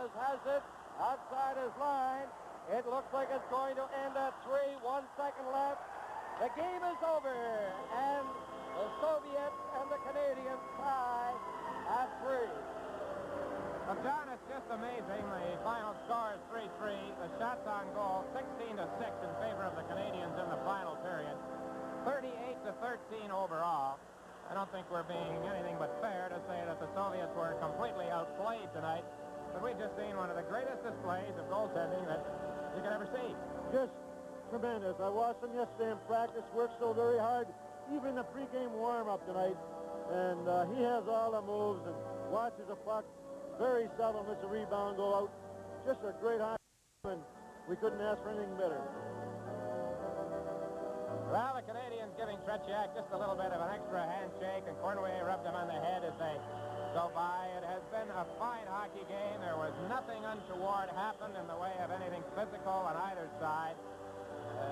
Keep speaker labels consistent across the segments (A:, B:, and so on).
A: Thomas has it outside his line. It looks like it's going to end at 3. 1 second left. The game is over, and the Soviets and the Canadians tie at 3.
B: Well, John, it's just amazing. The final score is 3-3. The shots on goal, 16-6 in favor of the Canadians in the final period. 38-13 overall. I don't think we're being anything but fair to say that the Soviets were completely outplayed tonight. But we've just seen one of the greatest displays of goaltending that you could ever see.
C: Just tremendous. I watched him yesterday in practice, worked so very hard, even the pregame warm-up tonight. And he has all the moves and watches the puck. Very seldom lets a rebound go out. Just a great hockey, and we couldn't ask for anything better.
B: Well, the Canadians giving Tretiak just a little bit of an extra handshake, and Cornway rubbed him on the head as they go by. It has been a fine hockey game. There was nothing untoward happened in the way of anything physical on either side.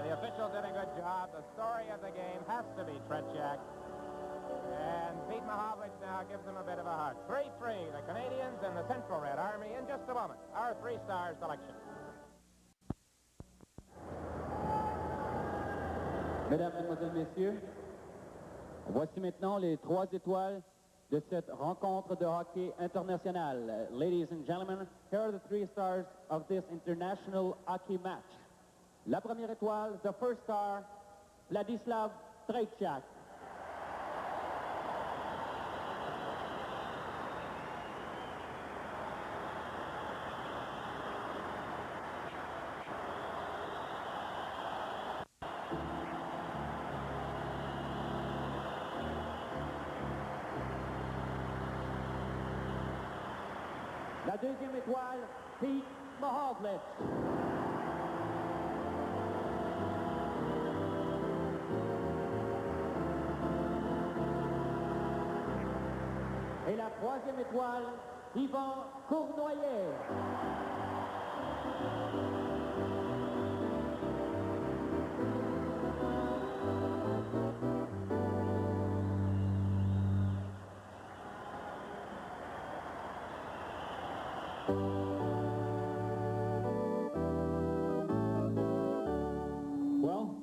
B: The official did a good job. The story of the game has to be Tretiak. And Pete Mahovolich now gives him a bit of a hug. 3-3, the Canadians and the Central Red Army. In just a moment, our three-star selection.
D: Mesdames, Mesdemoiselles, Messieurs, voici maintenant les 3 étoiles de cette rencontre de hockey international. Ladies and gentlemen, here are the 3 stars of this international hockey match. La première étoile, the first star, Vladislav Tretiak. La deuxième étoile, Pete Mahovolich. Et la troisième étoile, Yvan Cournoyer.
E: Well,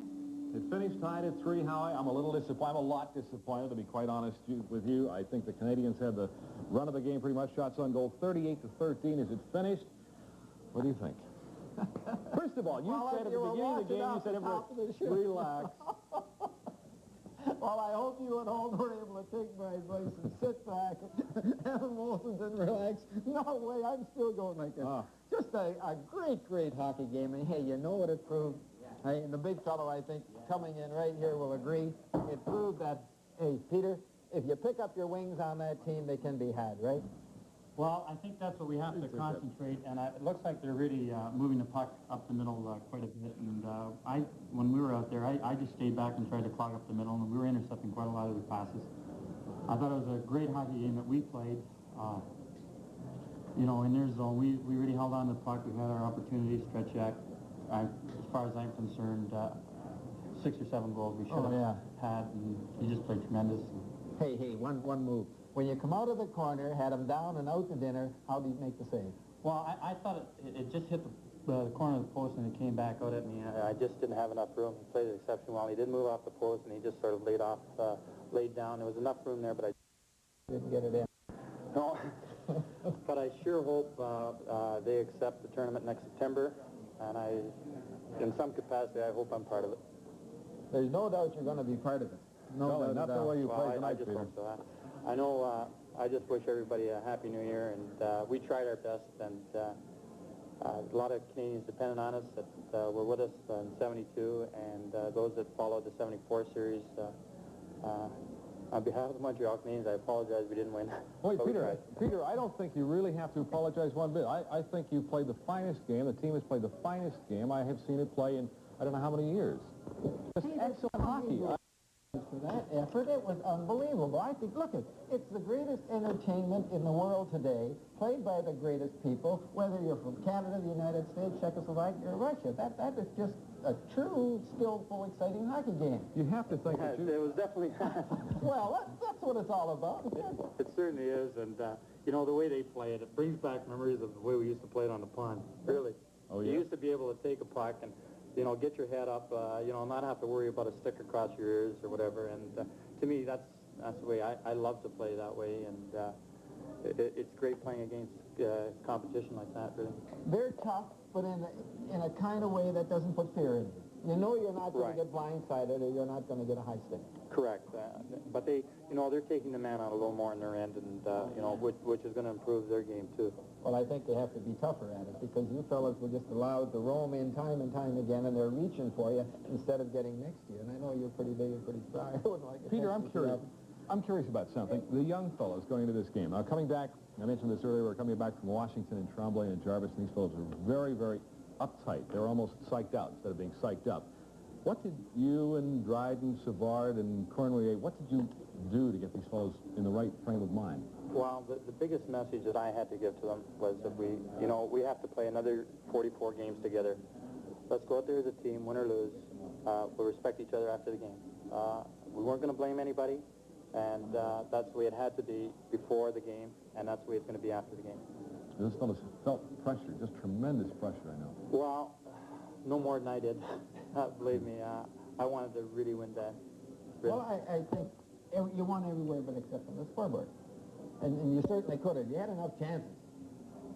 E: it finished tied at 3, Howie. I'm a little disappointed. I'm a lot disappointed, to be quite honest with you. I think the Canadians had the run of the game pretty much. Shots on goal, 38-13. Is it finished? What do you think? First of all, you said at the beginning of the game, you said everybody relax.
C: Well, I hope you at home were able to take my advice and sit back, have emotions, and relax. No way, I'm still going like that. Just a great hockey game. And, hey, you know what it proved? Hey, and the big fellow, I think, coming in right here will agree. It proved that, hey, Peter, if you pick up your wings on that team, they can be had, right?
F: Well, I think that's what we have to concentrate, and it looks like they're really moving the puck up the middle quite a bit. And when we were out there, I just stayed back and tried to clog up the middle, and we were intercepting quite a lot of the passes. I thought it was a great hockey game that we played. You know, in their zone, we really held on to the puck. We had our opportunities, Tretiak. As far as I'm concerned, 6 or 7 goals we should have had, and he just played tremendous.
C: Hey, one move. When you come out of the corner, had him down and out to dinner, how do you make the save?
F: Well, I thought it just hit the corner of the post and it came back out at me. I just didn't have enough room. He played it exceptionally well. He did move off the post and he just sort of laid down. There was enough room there, but I
C: didn't get it in.
F: No, but I sure hope they accept the tournament next September, and in some capacity, I hope I'm part of it.
C: There's no doubt you're going to be part of it.
E: No, not the way you play tonight,
F: I just
E: Peter.
F: hope so. I know. I just wish everybody a happy New Year, and we tried our best, and a lot of Canadians depended on us that were with us in '72, and those that followed the '74 series. On behalf of the Montreal Canadiens, I apologize we didn't win.
E: Wait, Peter, I don't think you really have to apologize one bit. I think you played the finest game. The team has played the finest game I have seen it play in I don't know how many years. Just excellent hockey.
C: For that effort, it was unbelievable. I think, look, it's the greatest entertainment in the world today, played by the greatest people, whether you're from Canada, the United States, Czechoslovakia, or Russia. That is just a true, skillful, exciting hockey game.
E: You have to think that
G: It was definitely...
C: Well, that's what it's all about.
G: It certainly is, and, you know, the way they play it, it brings back memories of the way we used to play it on the pond, really.
E: Oh, yeah?
G: You used to be able to take a puck and, you know, get your head up, you know, not have to worry about a stick across your ears or whatever, and to me, that's the way I love to play that way, and it's great playing against competition like that, really.
C: They're tough, but in a kind of way that doesn't put fear in you. You know you're not going to get blindsided or you're not going to get a high stick.
G: Correct, but they, you know, they're taking the man out a little more on their end, and, you know, which is going to improve their game, too.
C: Well, I think they have to be tougher at it because you fellas were just allowed to roam in time and time again, and they're reaching for you instead of getting next to you. And I know you're pretty big and pretty strong. I wouldn't like it.
E: Peter, I'm curious. I'm curious about something. The young fellows going into this game. Now, coming back, I mentioned this earlier, we're coming back from Washington and Tremblay and Jarvis, and these fellows are very, very uptight. They're almost psyched out instead of being psyched up. What did you and Dryden, Savard, and Cornelier, what did you do to get these fellows in the right frame of mind?
G: Well, the biggest message that I had to give to them was that we have to play another 44 games together. Let's go out there as a team, win or lose. We'll respect each other after the game. We weren't going to blame anybody, and that's the way it had to be before the game, and that's the way it's going to be after the game.
E: Those fellows felt pressure, just tremendous pressure, I know.
G: Well, no more than I did. Believe me, I wanted to really win that. Really.
C: Well, I think you won everywhere but except on the scoreboard. And you certainly could have. You had enough chances.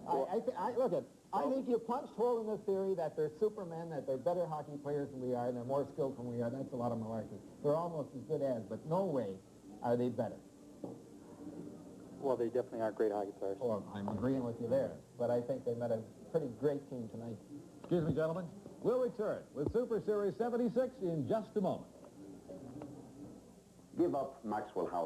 G: Well,
C: I think you punched hole in the theory that they're supermen, that they're better hockey players than we are, and they're more skilled than we are. That's a lot of malarkey. They're almost as good as, but no way are they better.
G: Well, they definitely are great hockey players.
C: Well, I'm agreeing with you there, but I think they met a pretty great team tonight.
E: Excuse me, gentlemen. We'll return with Super Series 76 in just a moment.
H: Give up Maxwell House